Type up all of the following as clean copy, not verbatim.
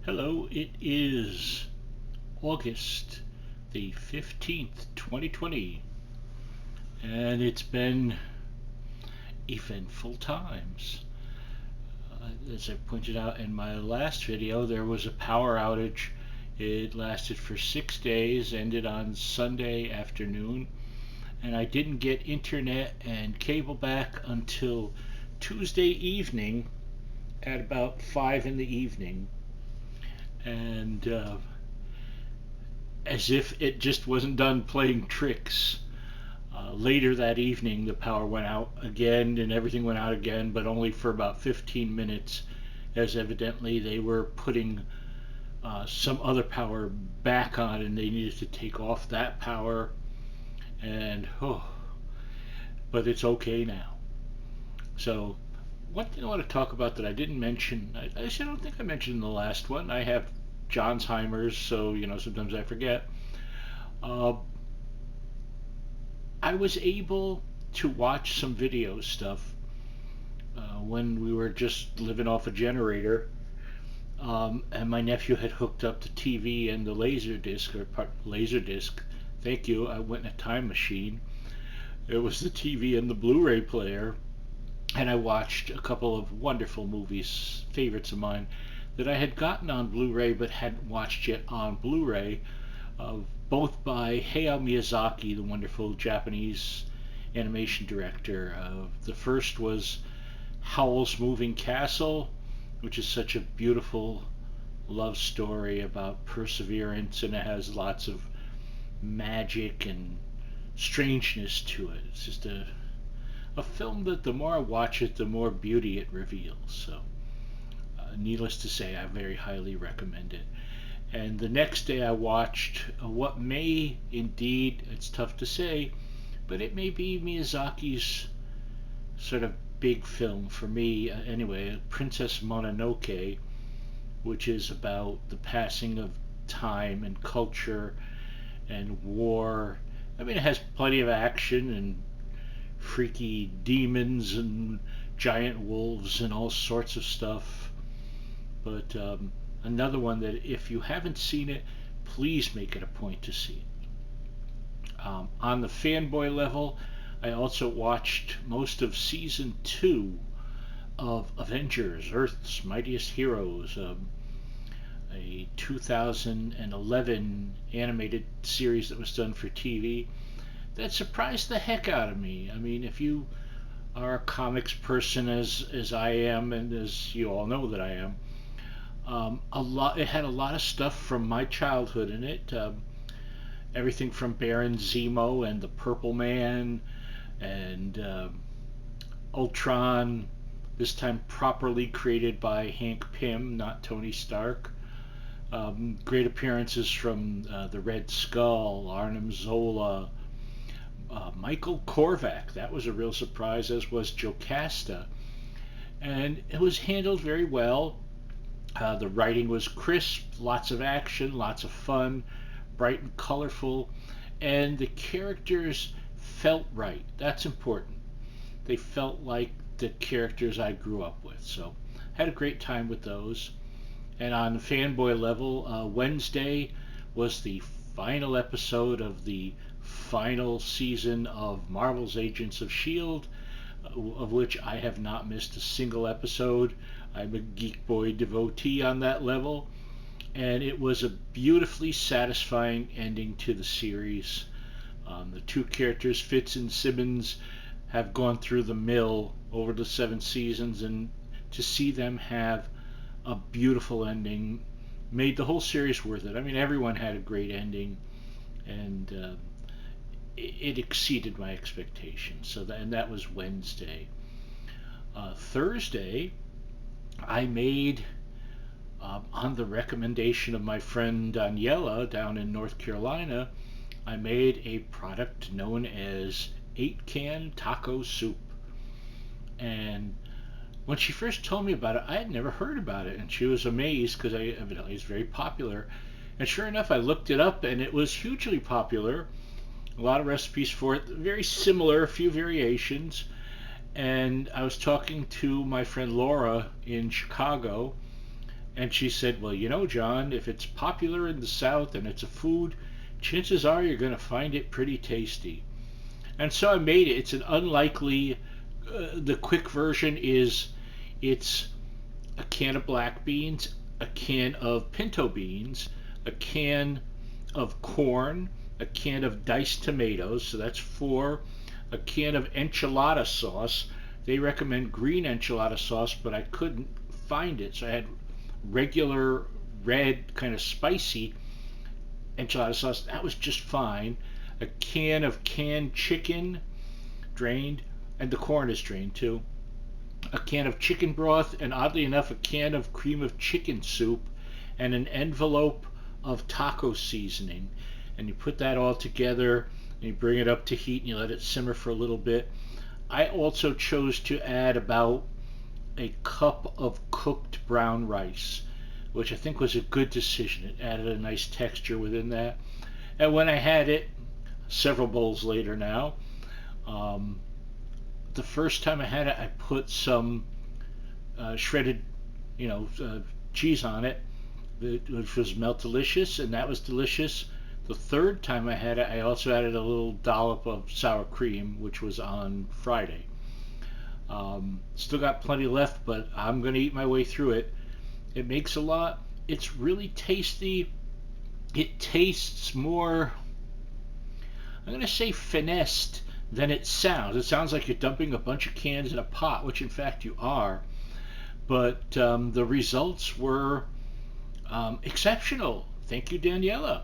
Hello, it is August the 15th, 2020, and it's been eventful times. As I pointed out in my last video, there was a power outage. It lasted for 6 days, ended on Sunday afternoon, and I didn't get internet and cable back until Tuesday evening at about 5 in the evening. And as if it just wasn't done playing tricks. Later that evening, the power went out again and everything went out again, but only for about 15 minutes, as evidently they were putting some other power back on and they needed to take off that power. And, but it's okay now. So, one thing I want to talk about that I didn't mention, I don't think I mentioned in the last one. I have Johnsheimer's, so sometimes I forget. Uh, I was able to watch some video stuff when we were just living off a generator, and my nephew had hooked up the TV and the laser disc. Thank you. I went in a time machine. It was the TV and the Blu-ray player, and I watched a couple of wonderful movies, favorites of mine, that I had gotten on Blu-ray but hadn't watched yet on Blu-ray, both by Hayao Miyazaki, the wonderful Japanese animation director. The first was Howl's Moving Castle, which is such a beautiful love story about perseverance, and it has lots of magic and strangeness to it. It's just a film that the more I watch it, the more beauty it reveals. So, needless to say, I very highly recommend it. And the next day I watched what may indeed, it's tough to say, but it may be Miyazaki's sort of big film for me anyway, Princess Mononoke, which is about the passing of time and culture and war. I mean, it has plenty of action and freaky demons and giant wolves and all sorts of stuff. But another one that if you haven't seen it, please make it a point to see it. On the fanboy level, I also watched most of season 2 of Avengers, Earth's Mightiest Heroes, a 2011 animated series that was done for TV that surprised the heck out of me. I mean, if you are a comics person as I am, and as you all know that I am, it had a lot of stuff from my childhood in it. Everything from Baron Zemo and the Purple Man and Ultron, this time properly created by Hank Pym, not Tony Stark. Great appearances from the Red Skull, Arnim Zola, Michael Korvac. That was a real surprise, as was Jocasta. And it was handled very well. The writing was crisp, lots of action, lots of fun, bright and colorful, and the characters felt right. That's important. They felt like the characters I grew up with. So, had a great time with those. And on the fanboy level, Wednesday was the final episode of the final season of Marvel's Agents of S.H.I.E.L.D., of which I have not missed a single episode. I'm a Geek Boy devotee on that level, and it was a beautifully satisfying ending to the series. The two characters, Fitz and Simmons, have gone through the mill over the 7 seasons, and to see them have a beautiful ending made the whole series worth it. I mean, everyone had a great ending, and it exceeded my expectations. So that was Wednesday. Thursday, I made, on the recommendation of my friend Daniela down in North Carolina, I made a product known as 8-can taco soup. And when she first told me about it, I had never heard about it, and she was amazed because evidently it's very popular. And sure enough, I looked it up, and it was hugely popular. A lot of recipes for it, very similar, a few variations. And I was talking to my friend Laura in Chicago, And she said, well, you know, John, if it's popular in the South and it's a food, chances are you're going to find it pretty tasty. And so I made it. It's an unlikely, the quick version is it's a can of black beans, a can of pinto beans, a can of corn, a can of diced tomatoes, so that's four, a can of enchilada sauce. They recommend green enchilada sauce, but I couldn't find it, so I had regular red, kind of spicy enchilada sauce. That was just fine. A can of canned chicken, drained, and the corn is drained too. A can of chicken broth, and oddly enough, a can of cream of chicken soup, and an envelope of taco seasoning. And you put that all together, and you bring it up to heat, and you let it simmer for a little bit. I also chose to add about a cup of cooked brown rice, which I think was a good decision. It added a nice texture within that. And when I had it, several bowls later now, um, the first time I had it, I put some shredded, cheese on it, which was melt delicious, and that was delicious. The third time I had it, I also added a little dollop of sour cream, which was on Friday. Still got plenty left, but I'm going to eat my way through it. It makes a lot. It's really tasty. It tastes more, I'm going to say, finessed than it sounds. It sounds like you're dumping a bunch of cans in a pot, which in fact you are. But the results were exceptional. Thank you, Daniela.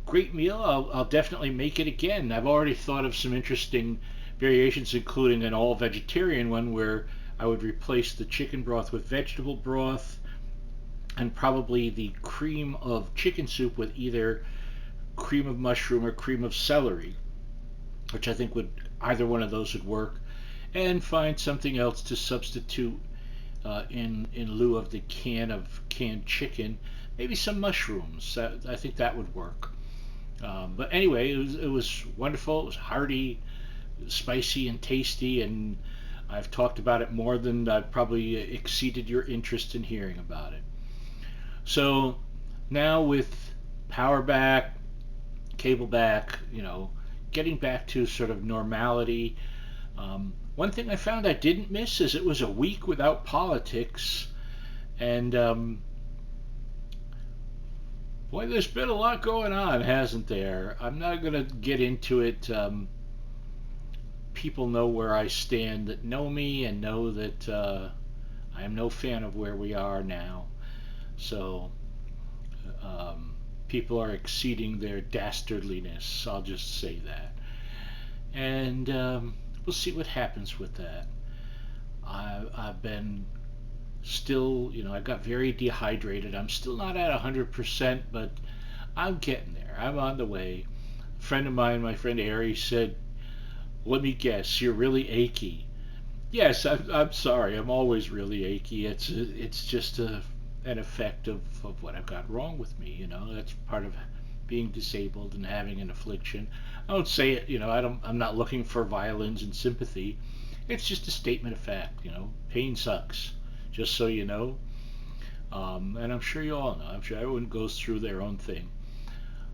Great meal. I'll definitely make it again. I've already thought of some interesting variations, including an all vegetarian one where I would replace the chicken broth with vegetable broth, and probably the cream of chicken soup with either cream of mushroom or cream of celery, which I think would, either one of those would work, and find something else to substitute in lieu of the canned chicken. Maybe some mushrooms. I think that would work. But anyway, it was wonderful. It was hearty, spicy, and tasty, and I've talked about it more than I've probably exceeded your interest in hearing about it. So now with power back, cable back, getting back to sort of normality. One thing I found I didn't miss is it was a week without politics, and boy, there's been a lot going on, hasn't there? I'm not going to get into it. People know where I stand that know me and know that I am no fan of where we are now. So people are exceeding their dastardliness. I'll just say that. And we'll see what happens with that. I've been still, I got very dehydrated. I'm still not at 100%, but I'm getting there. I'm on the way. A friend of mine, my friend Ari, said, let me guess, you're really achy. Yes, I'm sorry. I'm always really achy. It's just an effect of what I've got wrong with me. That's part of being disabled and having an affliction. I don't say it. I'm not looking for violence and sympathy. It's just a statement of fact. Pain sucks. Just so you know. And I'm sure you all know. I'm sure everyone goes through their own thing.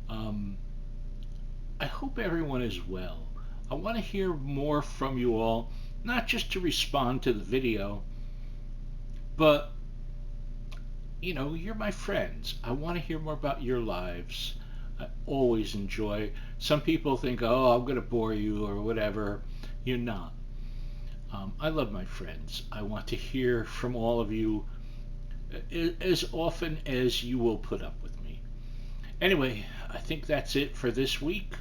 I hope everyone is well. I want to hear more from you all, not just to respond to the video, but, you're my friends. I want to hear more about your lives. I always enjoy. Some people think, oh, I'm going to bore you or whatever. You're not. I love my friends. I want to hear from all of you as often as you will put up with me. Anyway, I think that's it for this week.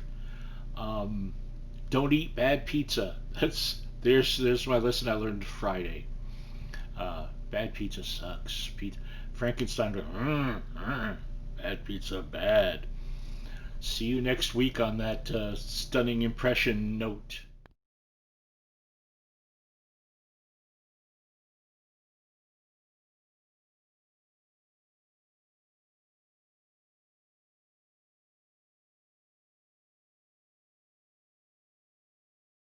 Don't eat bad pizza. There's my lesson I learned Friday. Bad pizza sucks. Frankenstein goes, bad pizza, bad. See you next week on that stunning impression note.